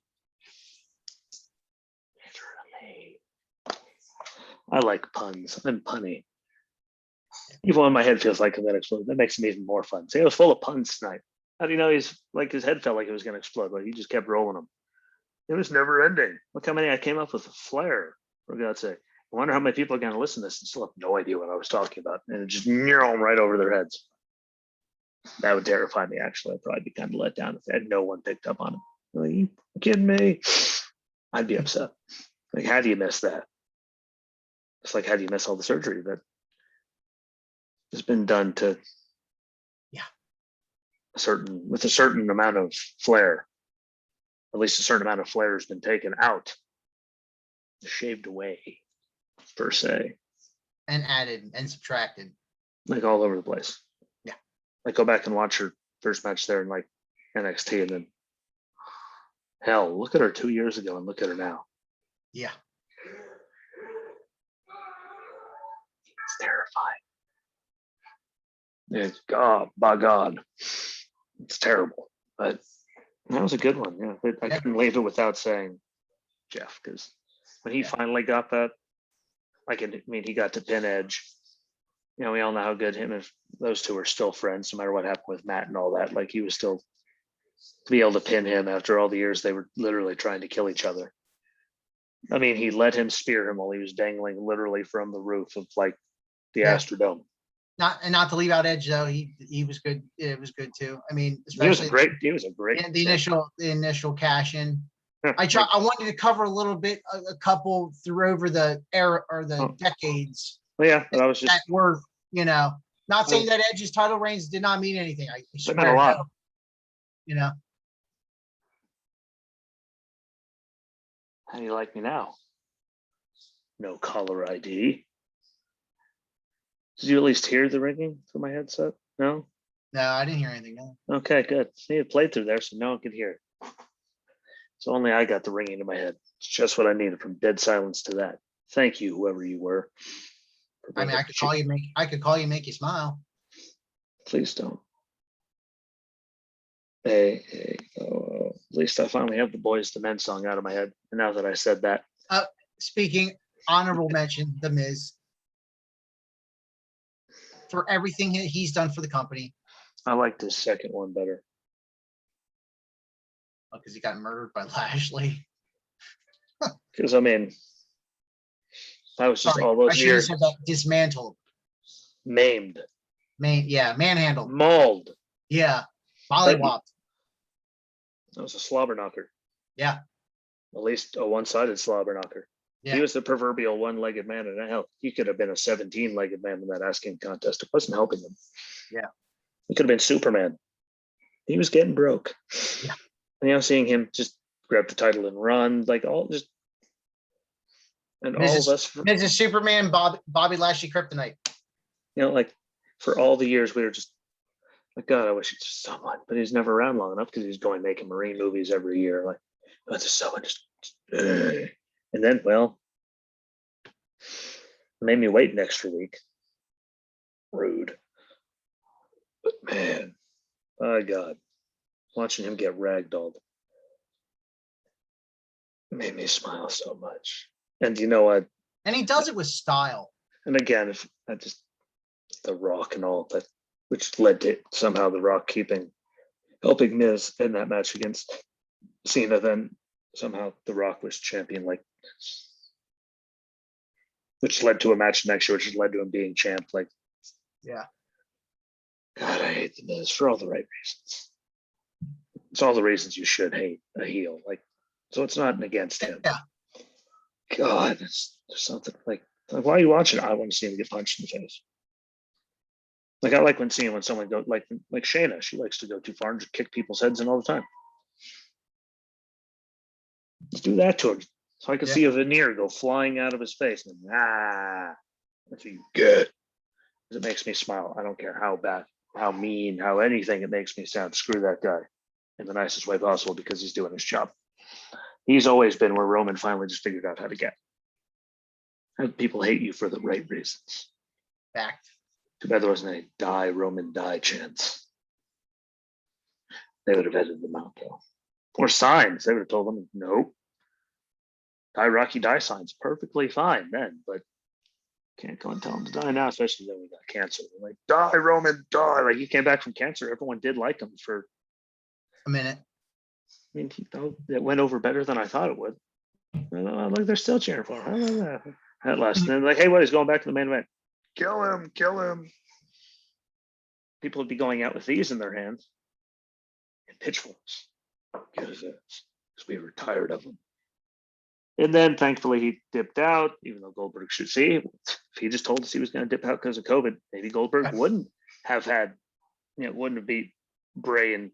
I like puns. I'm punny. Even when my head feels like I'm gonna explode, that makes it even more fun. See, I was full of puns tonight. How do you know he's like his head felt like it was gonna explode, but he just kept rolling them. It was never ending. Look how many I came up with a flare, for God's sake. I wonder how many people are gonna listen to this and still have no idea what I was talking about. And it just neural right over their heads. That would terrify me, actually. I'd probably be kind of let down if no one picked up on it. Like, you kidding me? I'd be upset. Like, how do you miss that? It's like, how do you miss all the surgery that has been done to with a certain amount of flair? At least a certain amount of flair has been taken out, shaved away, per se. And added and subtracted. Like all over the place. Yeah. Like go back and watch her first match there in like NXT and then hell, look at her 2 years ago and look at her now. Yeah. It's terrifying. It's by God. It's terrible. But that was a good one. Yeah. I couldn't leave it without saying Jeff, because when he finally got that, like, I mean, he got to pin Edge. You know, we all know how good him and those two are still friends, no matter what happened with Matt and all that. Like, he was still to be able to pin him after all the years they were literally trying to kill each other. I mean, he let him spear him while he was dangling literally from the roof of like the Astrodome. Not to leave out Edge though, he was good. It was good too. I mean, especially he was a great. The initial cash in. I wanted to cover a little bit, a couple through over the era or the decades. Well, yeah, but I was just that were, not saying that Edge's title reigns did not mean anything. I swear, meant a lot. No, How do you like me now? No caller ID. Did you at least hear the ringing through my headset? No? No, I didn't hear anything. No. Okay, good. See, it played through there, so no one could hear it. So only I got the ringing in my head. It's just what I needed, from dead silence to that. Thank you, whoever you were. I mean, I could call you, make you smile. Please don't. Hey, oh, at least I finally have the Boys to Men song out of my head. And now that I said that. Speaking, honorable mention, The Miz. for everything he's done for the company. I liked his second one better. Because he got murdered by Lashley. Because I mean, that was just all those I should have years. said that. Dismantled. Maimed. Manhandled. Mauled. Yeah. Mollywopped. That was a slobber knocker. Yeah. At least a one-sided slobber knocker. Yeah. He was the proverbial one-legged man, and hell, he could have been a 17-legged man in that asking contest. It wasn't helping him. Yeah. He could have been Superman. He was getting broke. Yeah. And seeing him just grab the title and run, like all just, and all of us. Mrs. Superman, Bobby Lashley Kryptonite. Like for all the years we were just like, God, I wish it's just someone, but he's never around long enough because he's going making Marine movies every year. Like, it's just someone just, and then, well, made me wait an extra week. Rude. But man, my God, watching him get ragdolled made me smile so much. And you know what? And he does it with style. And again, if I just The Rock and all that, which led to somehow The Rock helping Miz in that match against Cena. Then somehow The Rock was champion, like, which led to a match next year, which led to him being champ. Like, yeah. God, I hate the Miz for all the right reasons. It's all the reasons you should hate a heel. Like, so it's not against him. Yeah. God, there's something like why are you watching? I want to see him get punched in the face. Like, I like seeing when someone goes like Shayna, she likes to go too far and just kick people's heads in all the time. Let's do that to him. So I can see a veneer go flying out of his face. And that's what you get. It makes me smile. I don't care how bad, how mean, how anything it makes me sound. Screw that guy in the nicest way possible because he's doing his job. He's always been where Roman finally just figured out how to get. Have people hate you for the right reasons. Fact. Too bad there wasn't any die, Roman, die chance. They would have edited them out, though. Or signs. They would have told them, nope. Die, Rocky, die signs. Perfectly fine then, but can't go and tell them to die now, especially when we got cancer. They're like, die, Roman, die. Like, he came back from cancer. Everyone did like him for a minute. I mean, it went over better than I thought it would. Look, they're still cheering for him. At last. And then, like, hey, what? He's going back to the main event. Kill him, kill him. People would be going out with these in their hands and pitchforks. Because we were tired of them. And then, thankfully, he dipped out, even though Goldberg should see. If he just told us he was going to dip out because of COVID, maybe Goldberg wouldn't have wouldn't have beat Bray in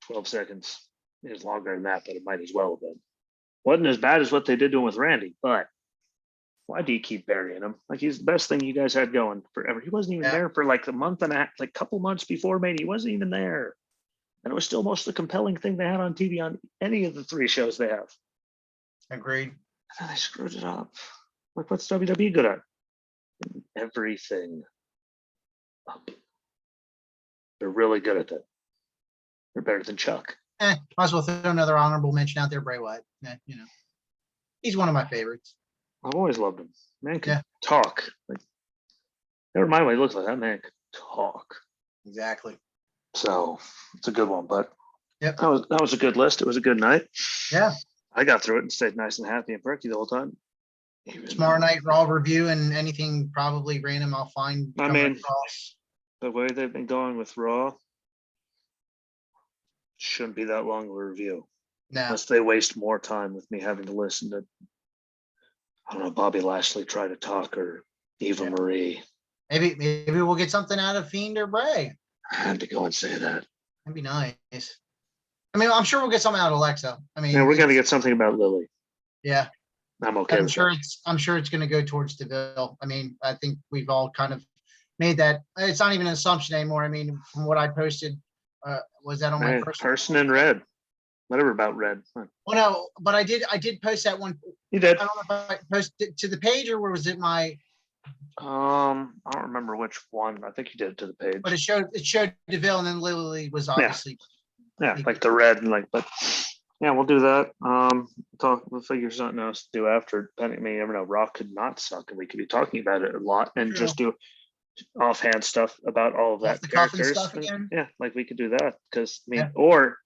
12 seconds. It was longer than that, but it might as well have been. Wasn't as bad as what they did to him with Randy, but why do you keep burying him? Like, he's the best thing you guys had going forever. He wasn't even there for like a month and a half, like a couple months before Mania. He wasn't even there. And it was still most of the compelling thing they had on TV on any of the three shows they have. Agreed. And then they screwed it up. Like, what's WWE good at? Everything up. They're really good at that. They're better than Chuck. Might as well throw another honorable mention out there, Bray Wyatt. He's one of my favorites. I've always loved him. Man can talk. Like, never mind what he looks like. That man could talk. Exactly. So it's a good one, but that was a good list. It was a good night. Yeah. I got through it and stayed nice and happy and perky the whole time. Tomorrow night, Raw review and anything probably random I'll find. I mean, the way they've been going with Raw shouldn't be that long of a review. No. Unless they waste more time with me having to listen to, I don't know, Bobby Lashley try to talk or Eva Marie. Maybe we'll get something out of Fiend or Bray. I had to go and say that. That'd be nice. I mean, I'm sure we'll get something out of Alexa. I mean, we're gonna get something about Lily. Yeah. I'm okay. I'm sure it's going to go towards Deville. I mean, I think we've all kind of made that. It's not even an assumption anymore. I mean, from what I posted, was that on my person in red, whatever about red. Well, no, but I did post that one. You did. I don't know if I posted it to the page or was it my? I don't remember which one. I think you did it to the page. But it showed Deville, and then Lily was obviously. Yeah, like the red and like, but Yeah, we'll do that. We'll figure something else to do after. I mean, you never know. Raw could not suck, and we could be talking about it a lot, and True. just do offhand stuff about all of that Off the cuff and characters. stuff again. Yeah, like we could do that because I mean, Yeah. or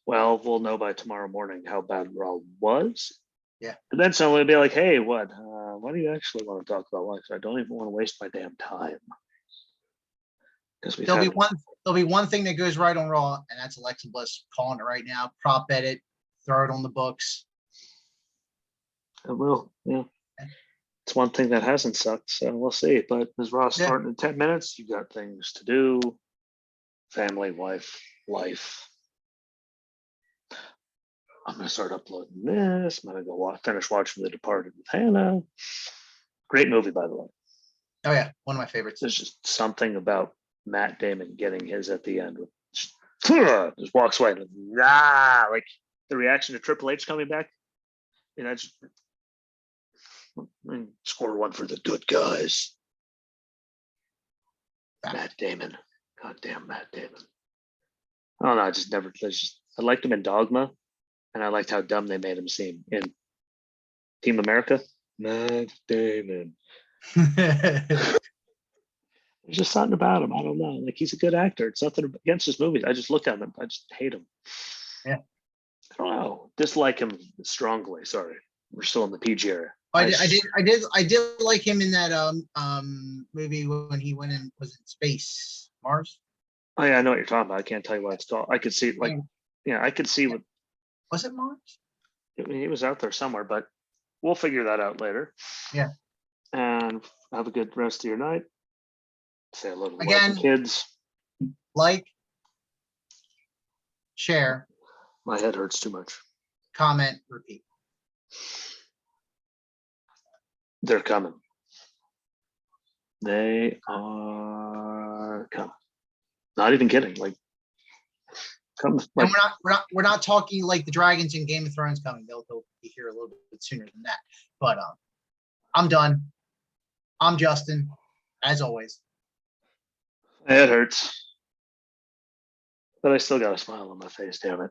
well, we'll know by tomorrow morning how bad Raw was. Yeah. And then someone will be like, "Hey, what? What do you actually want to talk about? Why? 'Cause I don't even want to waste my damn time." Because There'll be one thing that goes right on Raw, and that's Alexa Bliss calling it right now. Prop edit, throw it on the books. It will, yeah. It's one thing that hasn't sucked, so we'll see. But as Raw starting in 10 minutes, you got things to do, family, wife, life. I'm gonna start uploading this. I'm gonna go finish watching The Departed with Hannah. Great movie, by the way. Oh yeah, one of my favorites. There's just something about Matt Damon getting his at the end. Just walks away. Like the reaction to Triple H coming back. And I just score one for the good guys. Matt Damon. Goddamn Matt Damon. I don't know. I just never. I liked him in Dogma, and I liked how dumb they made him seem in Team America. Matt Damon. There's just something about him. I don't know. Like he's a good actor. It's nothing against his movies. I just look at him. I just hate him. Yeah. I don't know. Dislike him strongly. Sorry. We're still in the PG era. I did like him in that movie when he went and was in space, Mars. Oh yeah, I know what you're talking about. I can't tell you what it's called. I could see like I could see what was it Mars? I mean, he was out there somewhere, but we'll figure that out later. Yeah. And have a good rest of your night. Say hello to the Again, kids. Like, share. My head hurts too much. Comment, repeat. They're coming. They are coming. Not even kidding. Like, come. Like, and we're not talking like the dragons in Game of Thrones coming. They'll be here a little bit sooner than that. But I'm done. I'm Justin, as always. It hurts, but I still got a smile on my face. Damn it!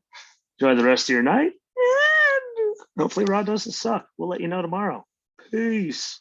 Enjoy the rest of your night, and hopefully Raw doesn't suck. We'll let you know tomorrow. Peace.